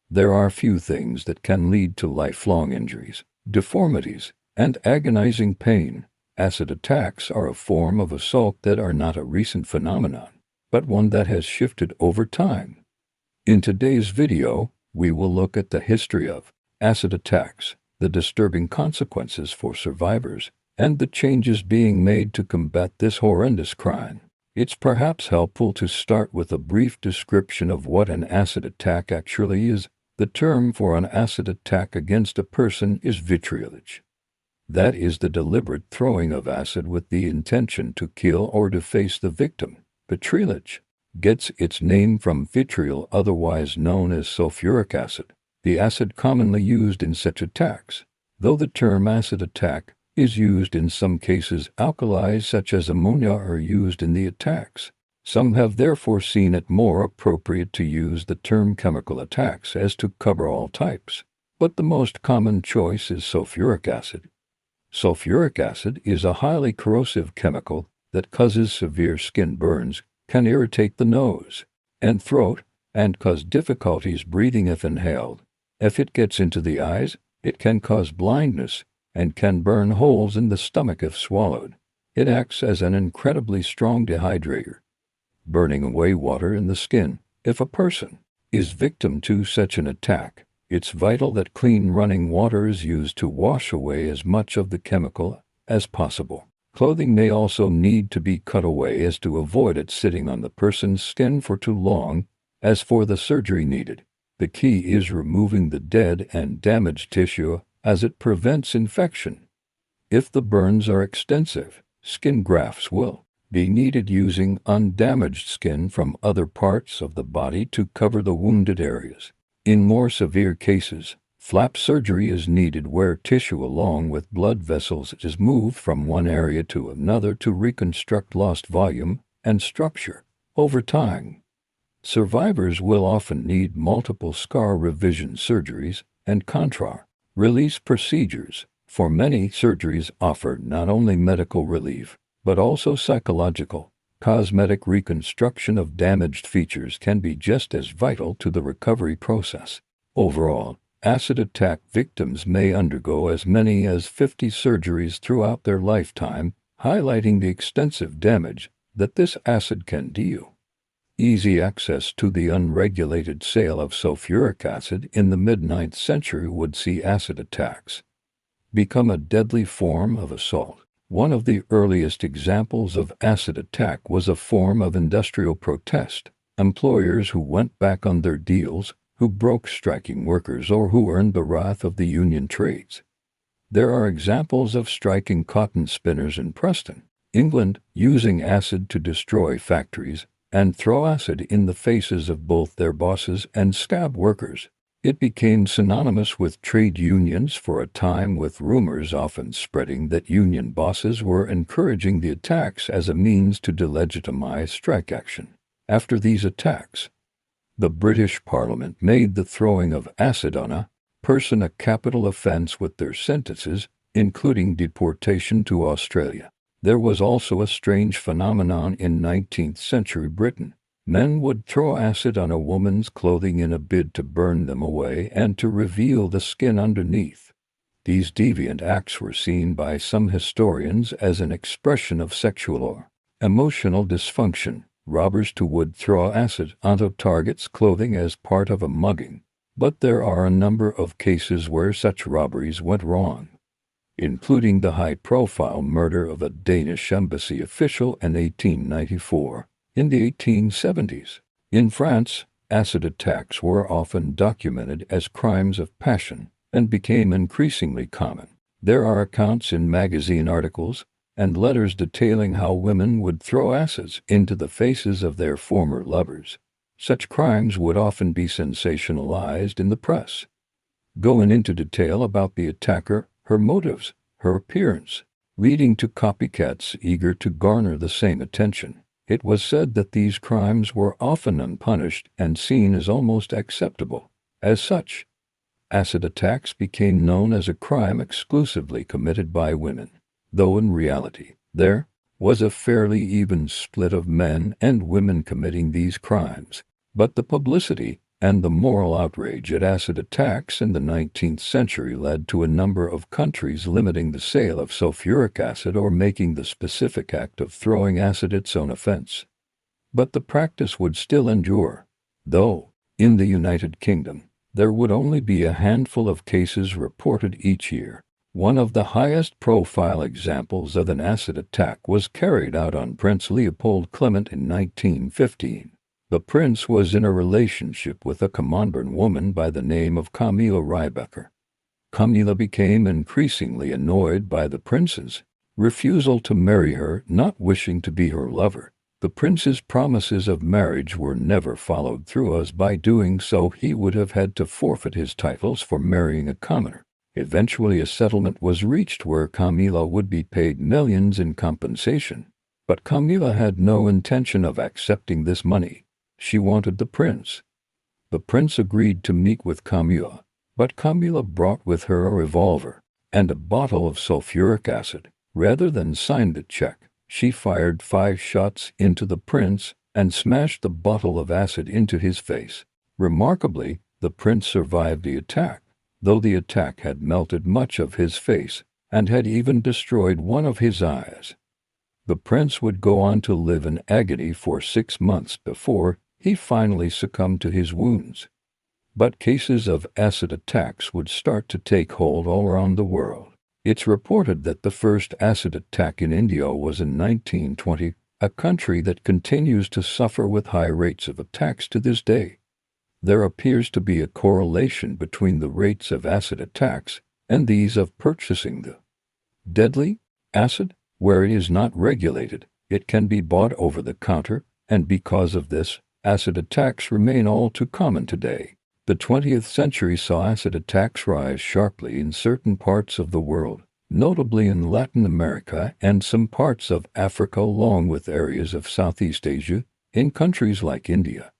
There are few things that can lead to lifelong injuries, deformities, and agonizing pain. Acid attacks are a form of assault that are not a recent phenomenon, but one that has shifted over time. In today's video, we will look at the history of acid attacks, the disturbing consequences for survivors, and the changes being made to combat this horrendous crime. It's perhaps helpful to start with a brief description of what an acid attack actually is. The term for an acid attack against a person is vitriolage. That is the deliberate throwing of acid with the intention to kill or deface the victim. Vitriolage gets its name from vitriol, otherwise known as sulfuric acid, the acid commonly used in such attacks. Though the term acid attack is used in some cases, alkalis such as ammonia are used in the attacks. Some have therefore seen it more appropriate to use the term chemical attacks as to cover all types, but the most common choice is sulfuric acid. Sulfuric acid is a highly corrosive chemical that causes severe skin burns, can irritate the nose and throat, and cause difficulties breathing if inhaled. If it gets into the eyes, it can cause blindness and can burn holes in the stomach if swallowed. It acts as an incredibly strong dehydrator, burning away water in the skin. If a person is victim to such an attack, it's vital that clean running water is used to wash away as much of the chemical as possible. Clothing may also need to be cut away as to avoid it sitting on the person's skin for too long. As for the surgery needed, the key is removing the dead and damaged tissue as it prevents infection. If the burns are extensive, skin grafts will be needed using undamaged skin from other parts of the body to cover the wounded areas. In more severe cases, flap surgery is needed where tissue along with blood vessels is moved from one area to another to reconstruct lost volume and structure. Over time, survivors will often need multiple scar revision surgeries and contra-release procedures. For many, surgeries offer not only medical relief, but also psychological. Cosmetic reconstruction of damaged features can be just as vital to the recovery process. Overall, acid attack victims may undergo as many as 50 surgeries throughout their lifetime, highlighting the extensive damage that this acid can do. Easy access to the unregulated sale of sulfuric acid in the mid-9th century would see acid attacks become a deadly form of assault. One of the earliest examples of acid attack was a form of industrial protest. Employers who went back on their deals, who broke striking workers, or who earned the wrath of the union trades. There are examples of striking cotton spinners in Preston, England, using acid to destroy factories and throw acid in the faces of both their bosses and scab workers. It became synonymous with trade unions for a time, with rumors often spreading that union bosses were encouraging the attacks as a means to delegitimize strike action. After these attacks, the British Parliament made the throwing of acid on a person a capital offence with their sentences, including deportation to Australia. There was also a strange phenomenon in 19th century Britain. Men would throw acid on a woman's clothing in a bid to burn them away and to reveal the skin underneath. These deviant acts were seen by some historians as an expression of sexual or emotional dysfunction. Robbers too would throw acid onto targets' clothing as part of a mugging, but there are a number of cases where such robberies went wrong, including the high-profile murder of a Danish embassy official in 1894. In the 1870s, in France, acid attacks were often documented as crimes of passion and became increasingly common. There are accounts in magazine articles and letters detailing how women would throw acids into the faces of their former lovers. Such crimes would often be sensationalized in the press, going into detail about the attacker, her motives, her appearance, leading to copycats eager to garner the same attention. It was said that these crimes were often unpunished and seen as almost acceptable. As such, acid attacks became known as a crime exclusively committed by women, though in reality, there was a fairly even split of men and women committing these crimes. But the publicity And the moral outrage at acid attacks in the 19th century led to a number of countries limiting the sale of sulfuric acid or making the specific act of throwing acid its own offense. But the practice would still endure, though, in the United Kingdom, there would only be a handful of cases reported each year. One of the highest-profile examples of an acid attack was carried out on Prince Leopold Clement in 1915. The prince was in a relationship with a Commanderin woman by the name of Camilla Riebecker. Camilla became increasingly annoyed by the prince's refusal to marry her, not wishing to be her lover. The prince's promises of marriage were never followed through, as by doing so he would have had to forfeit his titles for marrying a commoner. Eventually a settlement was reached where Camilla would be paid millions in compensation. But Camilla had no intention of accepting this money. She wanted the prince. The prince agreed to meet with Camilla, but Camilla brought with her a revolver and a bottle of sulfuric acid. Rather than sign the check, she fired 5 shots into the prince and smashed the bottle of acid into his face. Remarkably, the prince survived the attack, though the attack had melted much of his face and had even destroyed one of his eyes. The prince would go on to live in agony for 6 months before he finally succumbed to his wounds. But cases of acid attacks would start to take hold all around the world. It's reported that the first acid attack in India was in 1920, a country that continues to suffer with high rates of attacks to this day. There appears to be a correlation between the rates of acid attacks and these of purchasing the deadly acid. Where it is not regulated, it can be bought over the counter, and because of this, acid attacks remain all too common today. The 20th century saw acid attacks rise sharply in certain parts of the world, notably in Latin America and some parts of Africa, along with areas of Southeast Asia, in countries like India,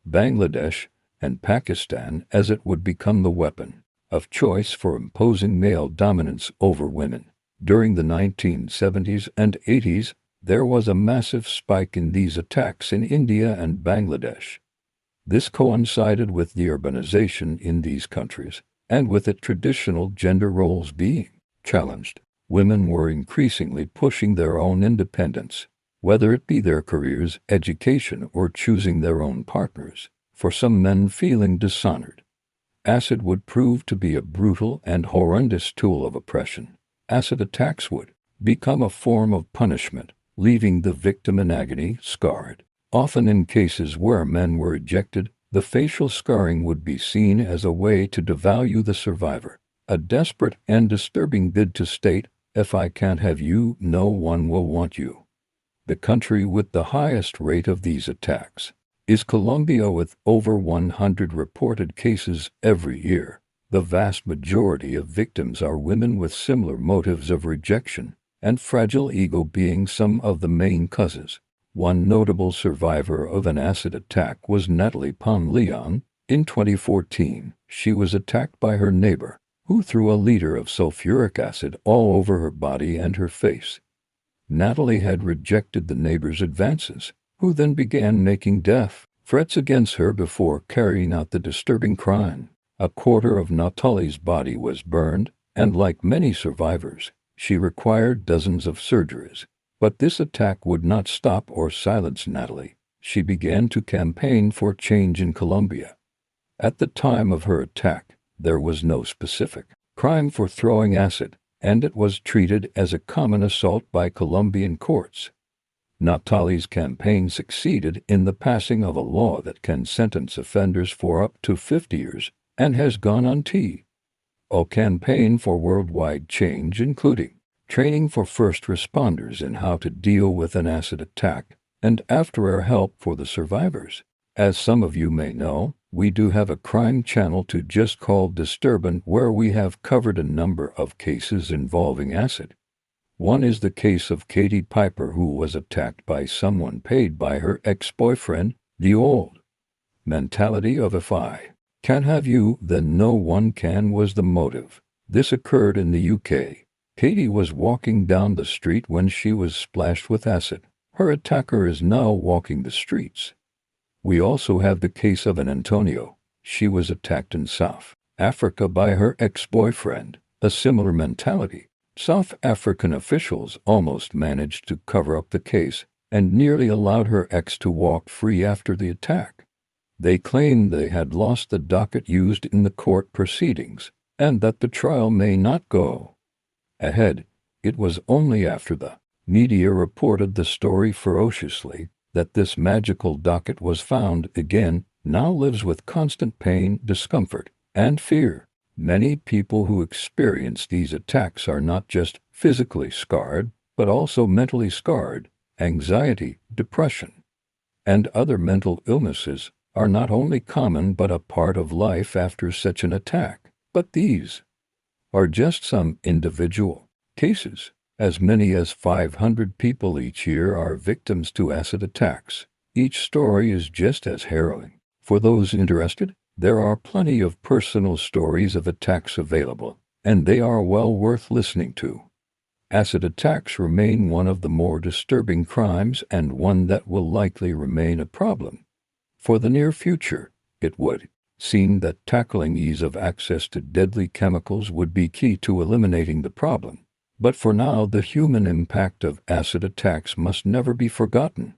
Bangladesh, and Pakistan, as it would become the weapon of choice for imposing male dominance over women. During the 1970s and 80s, there was a massive spike in these attacks in India and Bangladesh. This coincided with the urbanization in these countries, and with it traditional gender roles being challenged. Women were increasingly pushing their own independence, whether it be their careers, education, or choosing their own partners, for some men feeling dishonored. Acid would prove to be a brutal and horrendous tool of oppression. Acid attacks would become a form of punishment, leaving the victim in agony, scarred. Often in cases where men were ejected, the facial scarring would be seen as a way to devalue the survivor, a desperate and disturbing bid to state, "If I can't have you, no one will want you." The country with the highest rate of these attacks is Colombia, with over 100 reported cases every year. The vast majority of victims are women, with similar motives of rejection and fragile ego being some of the main causes. One notable survivor of an acid attack was Natalie Pon Leon. In 2014, she was attacked by her neighbor, who threw a liter of sulfuric acid all over her body and her face. Natalie had rejected the neighbor's advances, who then began making death threats against her before carrying out the disturbing crime. A quarter of Natalie's body was burned, and like many survivors, she required dozens of surgeries. But this attack would not stop or silence Natalie. She began to campaign for change in Colombia. At the time of her attack, there was no specific crime for throwing acid, and it was treated as a common assault by Colombian courts. Natalie's campaign succeeded in the passing of a law that can sentence offenders for up to 50 years and has gone on a campaign for worldwide change, including training for first responders in how to deal with an acid attack and after-air help for the survivors. As some of you may know, we do have a crime channel to just called Disturbance, where we have covered a number of cases involving acid. One is the case of Katie Piper, who was attacked by someone paid by her ex-boyfriend. The old mentality of "if I can't have you, then no one can" was the motive. This occurred in the UK. Katie was walking down the street when she was splashed with acid. Her attacker is now walking the streets. We also have the case of an Antonio. She was attacked in South Africa by her ex-boyfriend. A similar mentality. South African officials almost managed to cover up the case and nearly allowed her ex to walk free after the attack. They claimed they had lost the docket used in the court proceedings and that the trial may not go ahead. It was only after the media reported the story ferociously that this magical docket was found again, now lives with constant pain, discomfort, and fear. Many people who experience these attacks are not just physically scarred, but also mentally scarred. Anxiety, depression, and other mental illnesses are not only common but a part of life after such an attack. But these are just some individual cases. As many as 500 people each year are victims to acid attacks. Each story is just as harrowing. For those interested, there are plenty of personal stories of attacks available, and they are well worth listening to. Acid attacks remain one of the more disturbing crimes and one that will likely remain a problem for the near future. It would seem that tackling ease of access to deadly chemicals would be key to eliminating the problem. But for now, the human impact of acid attacks must never be forgotten.